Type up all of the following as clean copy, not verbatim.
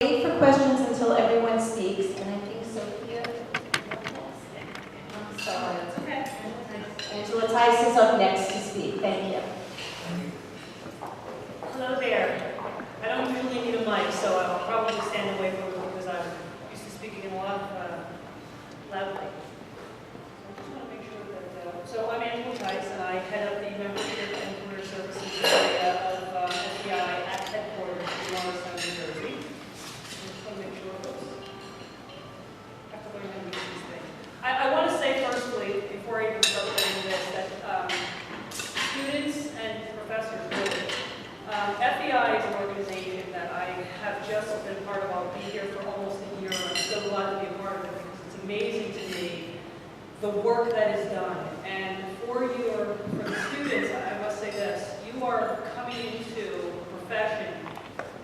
Wait for questions until everyone speaks, and I think Sophia. I'm sorry. That's okay. Angela Tice is up next to speak. Thank you. Hello there. I don't usually need a mic, so I'll probably stand away from it because I'm used to speaking in a lot of loudly. I just want to make sure that. So I'm Angela Tice, and I head up the membership and career services area of FEI at headquarters in Morristown, New Jersey. I just want to make sure folks have to learn how to use these things. I want to say firstly, before I even start saying this, that students and professors really. FEI is an organization that I have just been part of. I'll be here for almost a year, and I'm so glad to be a part of it because it's amazing to me the work that is done. And for the students, I must say this: you are coming into a profession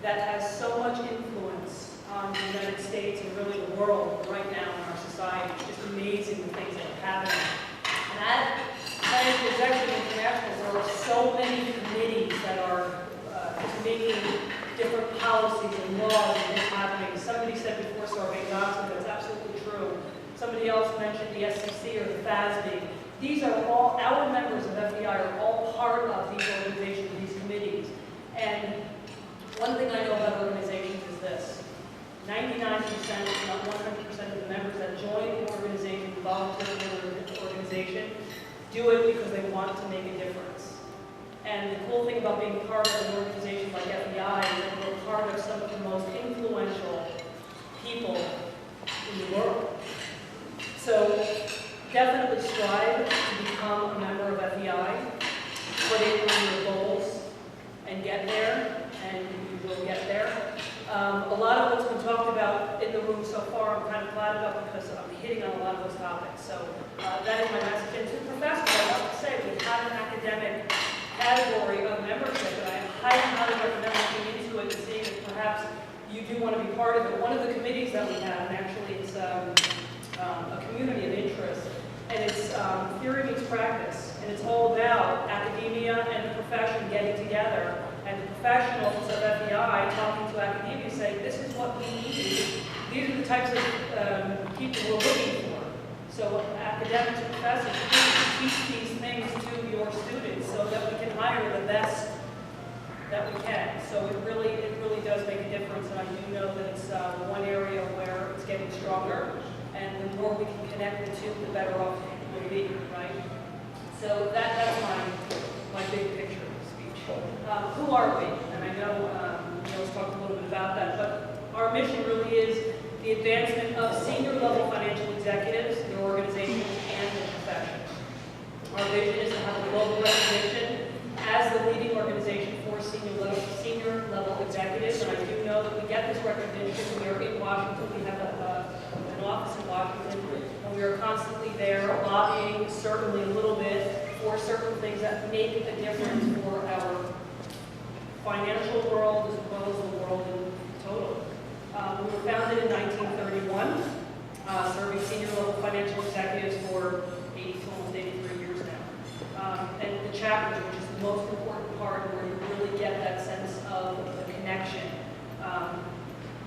that has so much influence on the United States and really the world right now in our society. It's just amazing the things that are happening. And at Financial Executive International, there are so many committees that are making different policies and laws and what's happening. Somebody said before Sarbanes-Oxley, that's absolutely true. Somebody else mentioned the SEC or the FASB. These are all, our members of FEI are all part of these organizations, these committees. And one thing I know about organizations is this: 99%, if not 100% of the members that join an organization, volunteer in an organization, do it because they want to make a difference. And the cool thing about being part of an organization like FEI is that we're part of some of the most influential people in the world. So definitely strive to become a member of FEI, put it on your goals, and get there, and you will get there. A lot of what's been talked about in the room so far, I'm kind of glad about because I'm hitting on a lot of those topics. So that is my message. And to professors, I want to say we have an academic category of membership, and I highly recommend looking into it and seeing if perhaps you do want to be part of it. One of the committees that we have, and actually it's a community of interest, and it's theory meets practice, and it's all about academia and the profession getting together, and the professionals of FEI talking to academia saying, this is what we need. These are the types of people we're looking for. So academics and professors, please teach these things to your students so that we can hire the best that we can. So it really does make a difference, and I do know that it's one area where it's getting stronger, and the more we can connect the two, the better off we'll be, right? So that's my big picture of the speech. Who are we? And I know Neil's talked a little bit about that, but our mission really is the advancement of senior level financial executives, their organizations, and the profession. Our vision is to have a global recognition as the leading organization for senior level executives, and I do know that we get this recognition. We are in Washington. We have an office in Washington, and we are constantly there lobbying, certainly a little bit, for certain things that make a difference for our financial world as well as the world in total. We were founded in 1931, serving senior level financial executives for almost 83 years now. And the chapters, which is the most important part where you really get that sense of the connection.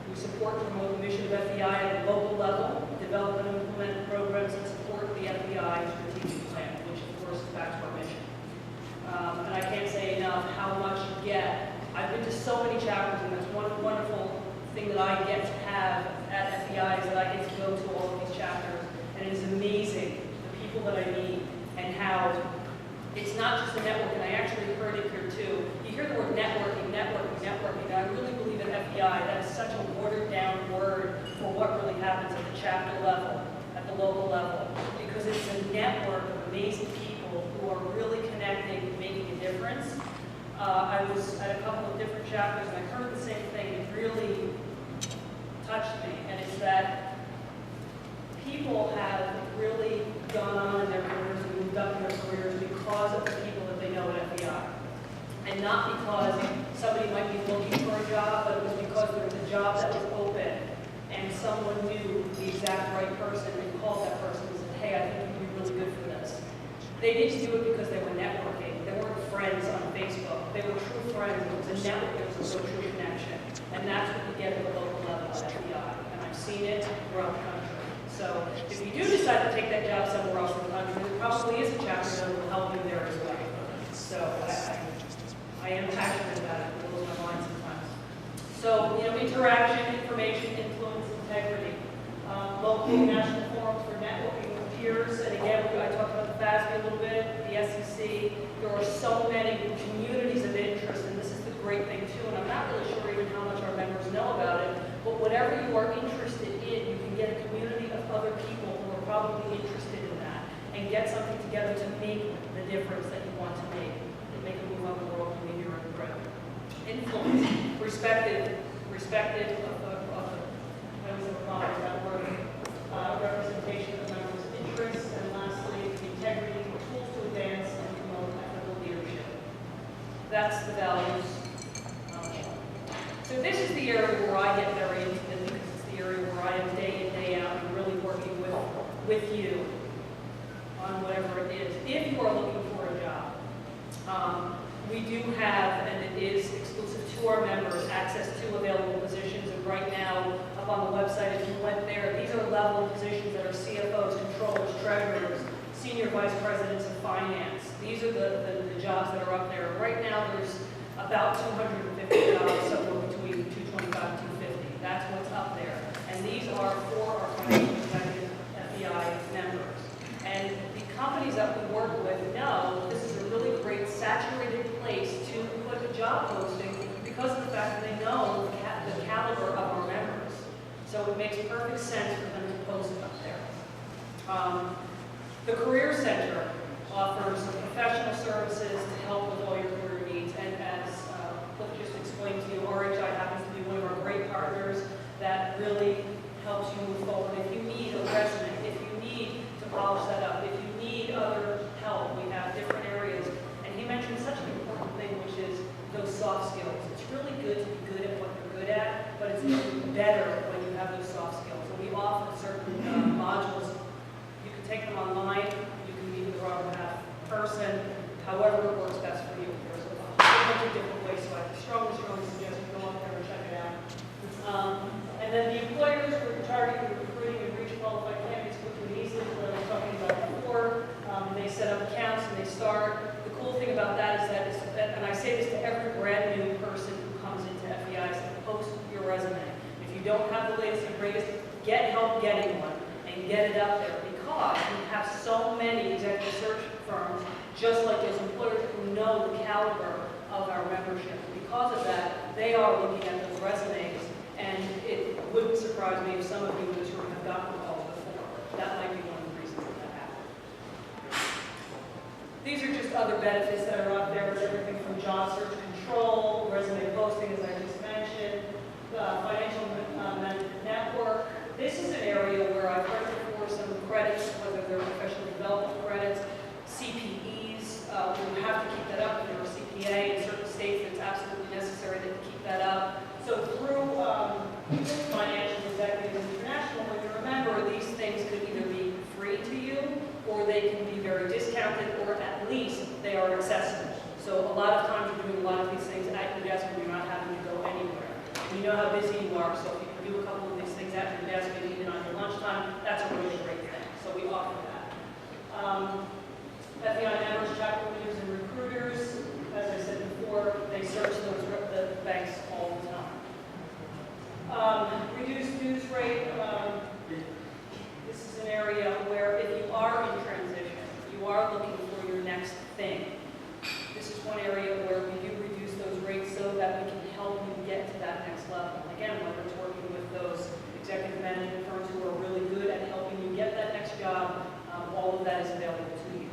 We support and promote the mission of FEI at the local level, develop and implement programs that support the FEI strategic plan, which of course is back to our mission. And I can't say enough how much you get. I've been to so many chapters, and that's one wonderful thing that I get to have at FEI is that I get to go to all of these chapters, and it is amazing the people that I meet and how it's not just a network, and I actually heard it here too. You hear the word networking, and I really believe at FEI that is such a watered down word for what really happens at the chapter level, at the local level, because it's a network of amazing people who are really connecting and making a difference. I was at a couple of different chapters, and I heard the same thing. It really touched me, and it's that people have really gone on in their careers and moved up in their careers because of the people that they know at FEI. And not because somebody might be looking for a job, but it was because there was a job that was open, and someone knew the exact right person and called that person and said, hey, I think you'd be really good for this. They didn't do it because they were networking. They weren't friends on Facebook. They were true friends. It was a network. There was a social connection. And that's what you get at the local level. seen it throughout the country. So if you do decide to take that job somewhere else in the country, there probably is a chapter that will help you there as well. So I am passionate about it. It blows my mind sometimes. So, interaction, information, influence, integrity. Local and national forums for networking with peers. And again, I talked about the FASB a little bit, the SEC. There are so many communities of interest, and this is the great thing too. And I'm not really sure even how much our members know about it, but whatever you are interested in, you can get a community of other people who are probably interested in that and get something together to make the difference that you want to make a move on the world in your own bread. Influence, respected representation of members' interests, and lastly, integrity, tools to advance and promote ethical leadership. That's the values. So this is the area where I get very into it, because it's the area where I am day in, day out, and really working with you on whatever it is. If you are looking for a job, we do have, and it is exclusive to our members, access to available positions. And right now, up on the website, if you went there, these are level positions that are CFOs, controllers, treasurers, senior vice presidents of finance. These are the jobs that are up there. Right now, there's about 250 jobs, somewhere between 225 and 250. That's what's up there. And these are for our financial executive FEI members. And the companies that we work with know this is a really great saturated place to put a job posting because of the fact that they know the caliber of our members. So it makes perfect sense for them to post it up there. The Career Center offers professional services to help with all your career needs. And as Cliff just explained to you, RHI happens to be one of our great partners that really helps you move forward. If you need a resume, if you need to polish that up, if you need other help, we have different areas. And he mentioned such an important thing, which is those soft skills. It's really good to be good at what you're good at, but it's even better when you have those soft skills. And we offer certain modules. You can take them online. You can meet with a Robert Half person, however it works best for you. There's a whole bunch of different ways, so I strongly suggest you go up there and check it out. And then the employers who are targeting, recruiting, and reach qualified candidates quickly and easily, what I was talking about before. They set up accounts and they start. The cool thing about that is that, and I say this to every brand new person who comes into FEI, is to post your resume. If you don't have the latest and greatest, get help getting one and get it up there, because we have so many executive search firms, just like those employers, who know the caliber of our membership. Because of that, they are looking at those resumes, and it wouldn't surprise me if some of you in this room have gotten calls before. That might be one of the reasons that happened. These are just other benefits that are up there. It's everything from job search control, resume posting, as I just mentioned, financial management network. This is an area where I've heard before some credits, whether they're professional development credits, CPEs. We have to keep that up. If you're a CPA in certain states, it's absolutely necessary to keep that up. So through Financial Executives International, when you remember, these things could either be free to you, or they can be very discounted, or at least they are accessible. So a lot of times you're doing a lot of these things at your desk when you're not having to go anywhere. We know how busy you are, so if you can do a couple of these things at your desk, maybe even on your lunchtime, that's a really great thing. So we offer that. FEI members, chapter leaders, and recruiters, as I said before, they search the banks all the time. Reduced dues rate. This is an area where if you are in transition, you are looking for your next thing. This is one area where we do reduce those rates so that we can help you get to that next level. Again, whether it's working with those executive management firms who are really good at helping you get that next job, all of that is available to you.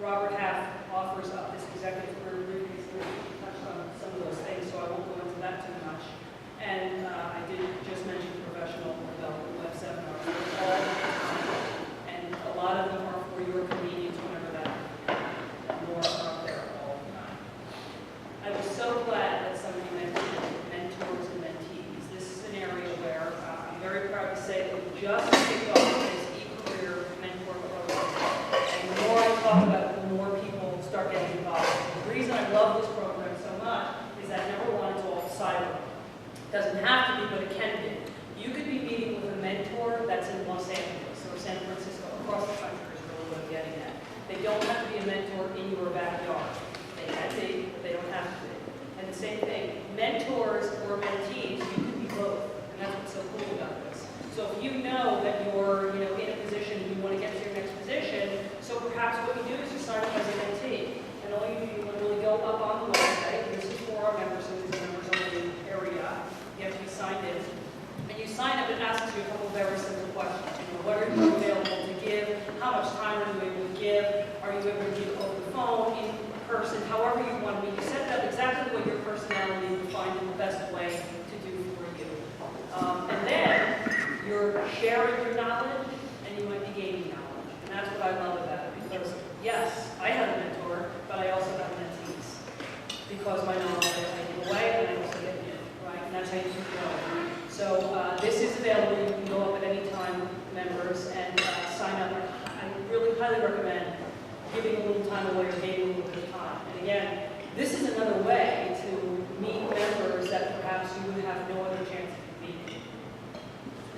Robert Half offers up this executive career briefcase. We touched on some of those things, so I won't go into that too much. And I did just mention professional development web seminars. They're all the time, and a lot of them are for your convenience whenever that more are up there all the time. I was so glad that somebody mentioned mentors and mentees. This is an area where I'm very proud to say that we just kicked off this e-career mentor program. And the more I talk about it, the more people start getting involved. The reason I love this program so much is that number one, it's all cyber. Doesn't have to be, but it can be. You could be meeting with a mentor that's in Los Angeles or San Francisco, across the country is really what I'm getting at. They don't have to be a mentor in your backyard. They can be, but they don't have to be. And the same thing, mentors or mentees, you can be both. And that's what's so cool about this. So if you know that you're in a position, you want to get to your next position, so perhaps what you do is you sign up as a mentee. And all you do, you literally go up on the website. This is for our members, so these are members only area. You have to be signed in. And you sign up, it asks you a couple of very simple questions. What are you available to give? How much time are you able to give? Are you able to give over the phone, in person, however you want to be? You set up exactly what your personality would find the best way to do for you. And then you're sharing your knowledge, and you might be gaining knowledge. And that's what I love about it, because yes, I have a mentor, but I also have mentees. Because my knowledge, I give away, and I also get new, right? And that's how you keep going. So this is available. You can go up at any time, members, and sign up. I really highly recommend giving a little time away or gaining a little bit of time. And again, this is another way to meet members that perhaps you would have no other chance of meeting.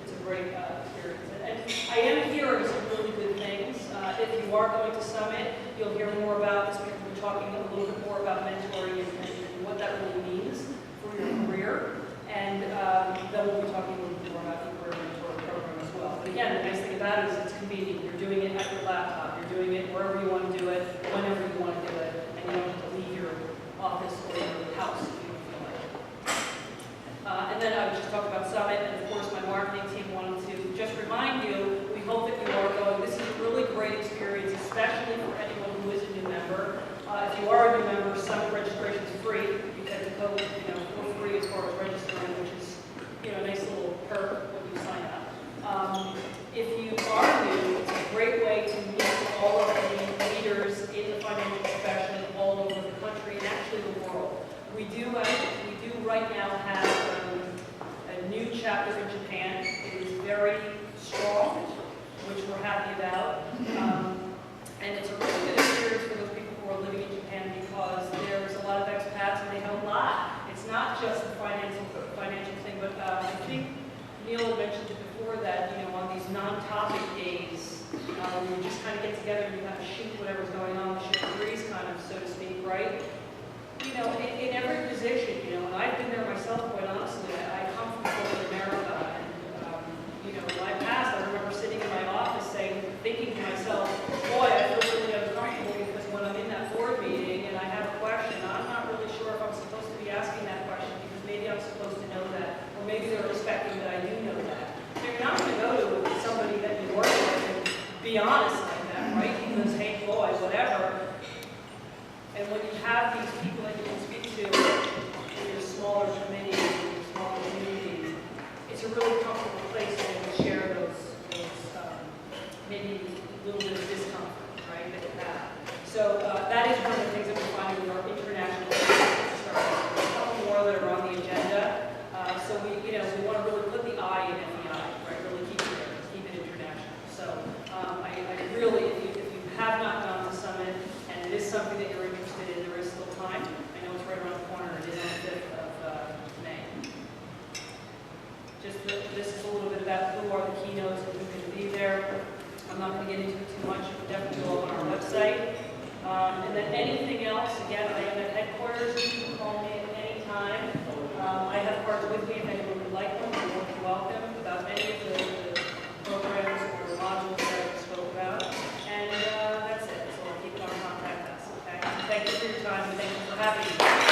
It's a great experience. And I am hearing some really good things. If you are going to Summit, you'll hear more about this because we're talking a little bit more about mentoring and what that really means for your career. And then we'll be talking a little bit more about the career mentor program as well. But again, the nice thing about it is it's convenient. You're doing it at your laptop. You're doing it wherever you want to do it, whenever you want to do it, and you don't have to leave your office or your house if you don't feel like it. And then I was just talking about Summit, and of course my marketing team wanted to just remind you, we hope that you are going. This is a really great experience, especially for anyone who is a new member. If you are a new member, Summit registration is free. You get the code, for free as far as registering, which is, a nice little perk when you sign up. If you are new, it's a great way to meet all of the leaders in the financial profession all over the country and actually the world. We do right now have a new chapter in Japan. It is very strong, which we're happy about. And it's a really good experience for those people who are living in Japan because there's a lot of expats and they have a lot. It's not just the financial thing, but I think Neil mentioned it before that, on these non-topic days, we just kind of get together and you kind of shoot whatever's going on, shoot the breeze kind of, so to speak, right? In every position, and I've been there myself, quite honestly. I come from corporate America, and, in my past, I remember sitting in my office thinking to myself, boy, I feel really uncomfortable because when I'm in that board meeting and I have a question, I'm not really sure if I'm supposed to be asking that question because maybe I'm supposed to know that, or maybe they're expecting that I do know that. So you're not going to go to somebody that you work with and be honest like that, right? Because, hey, boy, whatever. And when you have these people that you can speak to in your smaller committees, in your smaller communities, it's a really comfortable place to share those maybe a little bit of discomfort, right, that you have. So that is one of the things that we're finding with our international startups. There's a couple more that are on the agenda. So we want to really put the I in FEI, right, really keep it international. So I really, if you have not gone to Summit, and it is something that you're interested in, there is still time. I know it's right around the corner. It is on the 5th of May. This is a little bit about who are the keynotes and who's going to be there. I'm not going to get into it too much. You can definitely go on our website. And then anything else, again, I am at headquarters. You can call me at any time. I have cards with me if anyone would like them. You're more than welcome about any of the programs or modules that I spoke about. And that's it. So I'll keep it on contact us. Okay? So thank you for your time and thank you for having me.